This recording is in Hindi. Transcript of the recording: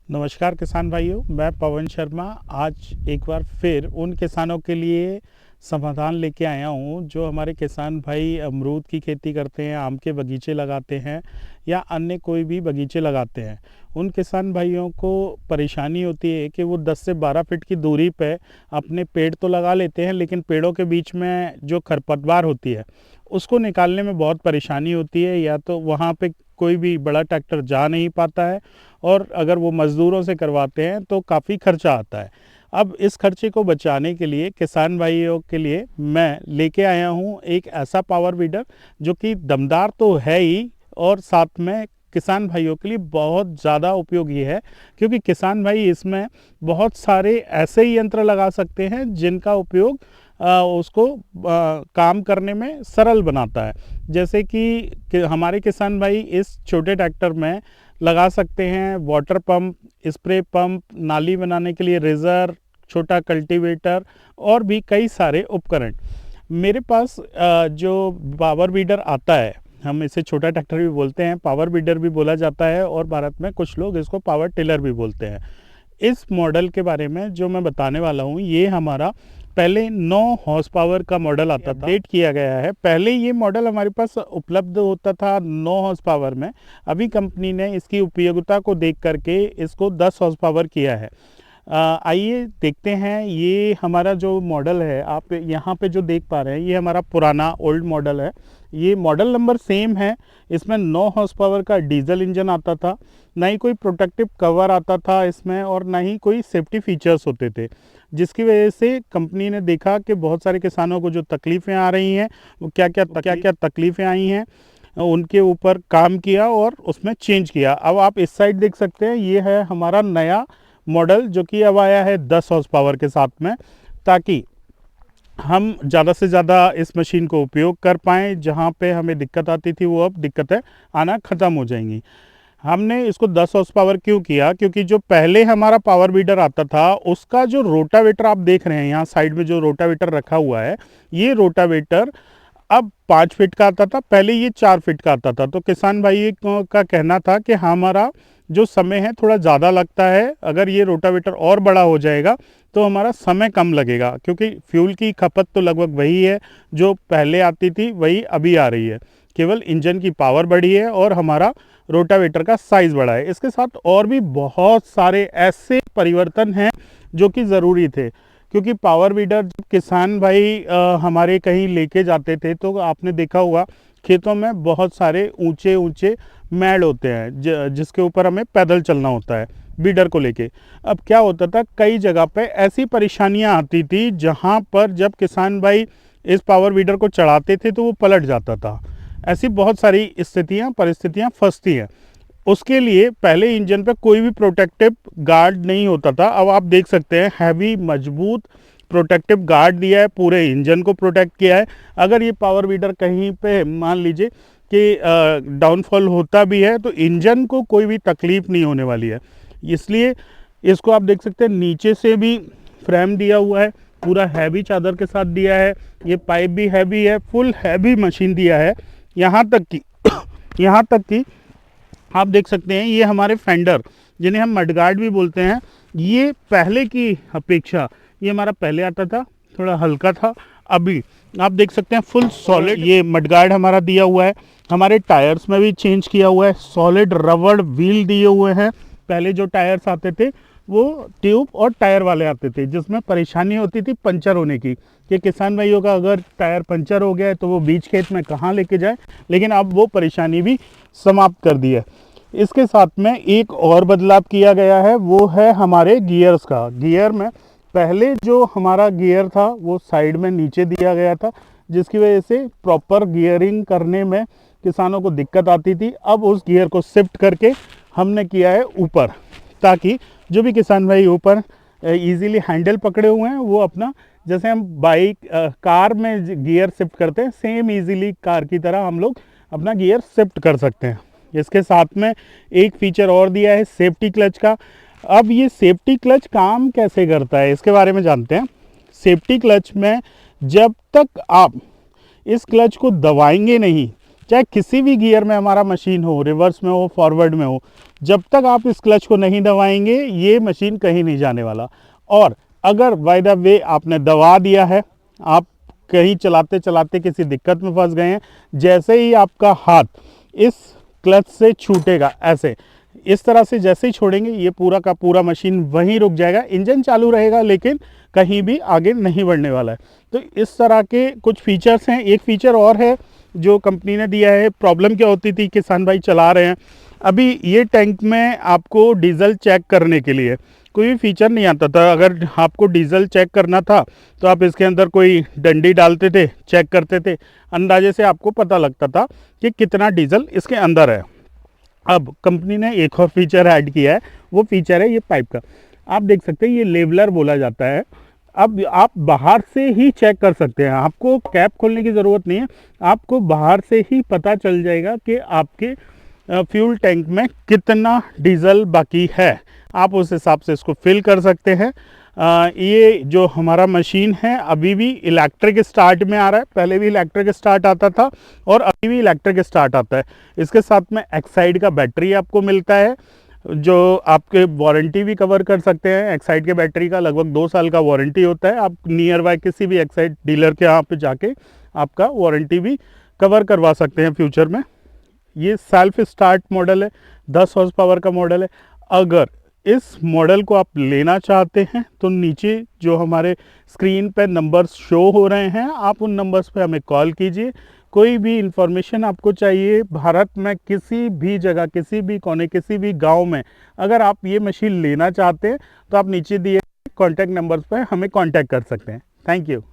नमस्कार किसान भाइयों, मैं पवन शर्मा आज एक बार फिर उन किसानों के लिए समाधान लेके आया हूँ जो हमारे किसान भाई अमरूद की खेती करते हैं, आम के बगीचे लगाते हैं या अन्य कोई भी बगीचे लगाते हैं। उन किसान भाइयों को परेशानी होती है कि वो 10 से 12 फीट की दूरी पे अपने पेड़ तो लगा लेते हैं, लेकिन पेड़ों के बीच में जो खरपतवार होती है उसको निकालने में बहुत परेशानी होती है। या तो वहाँ पे कोई भी बड़ा ट्रैक्टर जा नहीं पाता है, और अगर वो मज़दूरों से करवाते हैं तो काफ़ी खर्चा आता है। अब इस खर्चे को बचाने के लिए किसान भाइयों के लिए मैं लेके आया हूँ एक ऐसा पावर वीडर जो कि दमदार तो है ही, और साथ में किसान भाइयों के लिए बहुत ज़्यादा उपयोगी है, क्योंकि किसान भाई इसमें बहुत सारे ऐसे यंत्र लगा सकते हैं जिनका उपयोग उसको काम करने में सरल बनाता है। जैसे कि हमारे किसान भाई इस छोटे ट्रैक्टर में लगा सकते हैं वाटर पंप, स्प्रे पंप, नाली बनाने के लिए रेज़र, छोटा कल्टीवेटर और भी कई सारे उपकरण। मेरे पास जो पावर वीडर आता है, हम इसे छोटा ट्रैक्टर भी बोलते हैं, पावर वीडर भी बोला जाता है, और भारत में कुछ लोग इसको पावर टिलर भी बोलते हैं। इस मॉडल के बारे में जो मैं बताने वाला हूँ, ये हमारा पहले 9 हॉर्स पावर का मॉडल आता था, अपडेट किया गया है। पहले ये मॉडल हमारे पास उपलब्ध होता था 9 हॉर्स पावर में। अभी कंपनी ने इसकी उपयोगिता को देख करके इसको 10 हॉर्स पावर किया है। आइए देखते हैं। ये हमारा जो मॉडल है, आप यहाँ पे जो देख पा रहे हैं, ये हमारा पुराना ओल्ड मॉडल है। ये मॉडल नंबर सेम है। इसमें 9 हॉर्स पावर का डीजल इंजन आता था, ना ही कोई प्रोटेक्टिव कवर आता था इसमें, और ना ही कोई सेफ्टी फीचर्स होते थे, जिसकी वजह से कंपनी ने देखा कि बहुत सारे किसानों को जो तकलीफ़ें आ रही हैं, वो क्या क्या तकलीफ़ें आई हैं, उनके ऊपर काम किया और उसमें चेंज किया। अब आप इस साइड देख सकते हैं, ये है हमारा नया मॉडल जो कि अब आया है 10 हॉर्स पावर के साथ में, ताकि हम ज़्यादा से ज़्यादा इस मशीन को उपयोग कर पाएँ। जहाँ पे हमें दिक्कत आती थी वो अब दिक्कतें आना ख़त्म हो जाएंगी। हमने इसको 10 हॉर्स पावर क्यों किया? क्योंकि जो पहले हमारा पावर वीडर आता था उसका जो रोटावेटर आप देख रहे हैं, यहाँ साइड में जो रोटावेटर रखा हुआ है, ये रोटावेटर अब 5 फीट का आता था, पहले ये 4 फीट का आता था। तो किसान भाई का कहना था कि हमारा जो समय है थोड़ा ज़्यादा लगता है, अगर ये रोटावेटर और बड़ा हो जाएगा तो हमारा समय कम लगेगा, क्योंकि फ्यूल की खपत तो लगभग वही है जो पहले आती थी, वही अभी आ रही है। केवल इंजन की पावर बढ़ी है और हमारा रोटावेटर का साइज़ बढ़ा है। इसके साथ और भी बहुत सारे ऐसे परिवर्तन हैं जो कि ज़रूरी थे, क्योंकि पावर वीडर जब किसान भाई हमारे कहीं लेके जाते थे तो आपने देखा होगा खेतों में बहुत सारे ऊंचे ऊंचे मैड़ होते हैं जिसके ऊपर हमें पैदल चलना होता है बीडर को लेके। अब क्या होता था, कई जगह पे ऐसी परेशानियां आती थी जहां पर जब किसान भाई इस पावर वीडर को चढ़ाते थे तो वो पलट जाता था। ऐसी बहुत सारी परिस्थितियां फंसती हैं। उसके लिए पहले इंजन पे कोई भी प्रोटेक्टिव गार्ड नहीं होता था। अब आप देख सकते हैं हैवी मजबूत प्रोटेक्टिव गार्ड दिया है, पूरे इंजन को प्रोटेक्ट किया है। अगर ये पावर वीडर कहीं पे मान लीजिए कि डाउनफॉल होता भी है तो इंजन को कोई भी तकलीफ नहीं होने वाली है। इसलिए इसको आप देख सकते हैं नीचे से भी फ्रेम दिया हुआ है, पूरा हैवी चादर के साथ दिया है। ये पाइप भी हैवी है, फुल हैवी मशीन दिया है। यहाँ तक कि आप देख सकते हैं ये हमारे फेंडर, जिन्हें हम मडगार्ड भी बोलते हैं, ये पहले की अपेक्षा ये हमारा पहले आता था थोड़ा हल्का था, अभी आप देख सकते हैं फुल सॉलिड ये मडगार्ड हमारा दिया हुआ है। हमारे टायर्स में भी चेंज किया हुआ है, सॉलिड रबड़ व्हील दिए हुए हैं। पहले जो टायर्स आते थे वो ट्यूब और टायर वाले आते थे, जिसमें परेशानी होती थी पंचर होने की, कि किसान भाइयों का अगर टायर पंचर हो गया है तो वो बीच खेत में कहाँ लेके जाए। लेकिन अब वो परेशानी भी समाप्त कर दी है। इसके साथ में एक और बदलाव किया गया है, वो है हमारे गियर्स का। गियर में पहले जो हमारा गियर था वो साइड में नीचे दिया गया था, जिसकी वजह से प्रॉपर गियरिंग करने में किसानों को दिक्कत आती थी। अब उस गियर को शिफ्ट करके हमने किया है ऊपर, ताकि जो भी किसान भाई ऊपर इजीली हैंडल पकड़े हुए हैं वो अपना, जैसे हम बाइक कार में गियर शिफ्ट करते हैं, सेम इजीली कार की तरह हम लोग अपना गियर शिफ्ट कर सकते हैं। इसके साथ में एक फीचर और दिया है सेफ्टी क्लच का। अब ये सेफ्टी क्लच काम कैसे करता है इसके बारे में जानते हैं। सेफ्टी क्लच में जब तक आप इस क्लच को दबाएंगे नहीं चाहे किसी भी गियर में हमारा मशीन हो, रिवर्स में हो, फॉरवर्ड में हो, जब तक आप इस क्लच को नहीं दबाएंगे ये मशीन कहीं नहीं जाने वाला। और अगर बाय द वे आपने दबा दिया है, आप कहीं चलाते चलाते किसी दिक्कत में फंस गए हैं, जैसे ही आपका हाथ इस क्लच से छूटेगा, ऐसे इस तरह से जैसे ही छोड़ेंगे ये पूरा का पूरा मशीन वहीं रुक जाएगा। इंजन चालू रहेगा लेकिन कहीं भी आगे नहीं बढ़ने वाला है। तो इस तरह के कुछ फीचर्स हैं। एक फीचर और है जो कंपनी ने दिया है। प्रॉब्लम क्या होती थी, किसान भाई चला रहे हैं, अभी ये टैंक में आपको डीजल चेक करने के लिए कोई भी फीचर नहीं आता था। अगर आपको डीजल चेक करना था तो आप इसके अंदर कोई डंडी डालते थे, चेक करते थे, अंदाजे से आपको पता लगता था कि कितना डीजल इसके अंदर है। अब कंपनी ने एक और फीचर ऐड किया है, वो फीचर है ये पाइप का। आप देख सकते हैं ये लेवलर बोला जाता है। अब आप बाहर से ही चेक कर सकते हैं, आपको कैप खोलने की ज़रूरत नहीं है, आपको बाहर से ही पता चल जाएगा कि आपके फ्यूल टैंक में कितना डीजल बाकी है। आप उस हिसाब से इसको फिल कर सकते हैं। ये जो हमारा मशीन है अभी भी इलेक्ट्रिक स्टार्ट में आ रहा है, पहले भी इलेक्ट्रिक स्टार्ट आता था और अभी भी इलेक्ट्रिक स्टार्ट आता है। इसके साथ में एक्साइड का बैटरी आपको मिलता है जो आपके वारंटी भी कवर कर सकते हैं। एक्साइड के बैटरी का लगभग 2 साल का वारंटी होता है। आप नियर बाय किसी भी एक्साइड डीलर के यहाँ पे जाके आपका वारंटी भी कवर करवा सकते हैं फ्यूचर में। ये सेल्फ स्टार्ट मॉडल है, 10 हॉर्स पावर का मॉडल है। अगर इस मॉडल को आप लेना चाहते हैं तो नीचे जो हमारे स्क्रीन पे नंबर्स शो हो रहे हैं, आप उन नंबर्स पे हमें कॉल कीजिए। कोई भी इंफॉर्मेशन आपको चाहिए, भारत में किसी भी जगह, किसी भी कोने, किसी भी गांव में अगर आप ये मशीन लेना चाहते हैं तो आप नीचे दिए कॉन्टैक्ट नंबर्स पे हमें कॉन्टैक्ट कर सकते हैं। Thank you.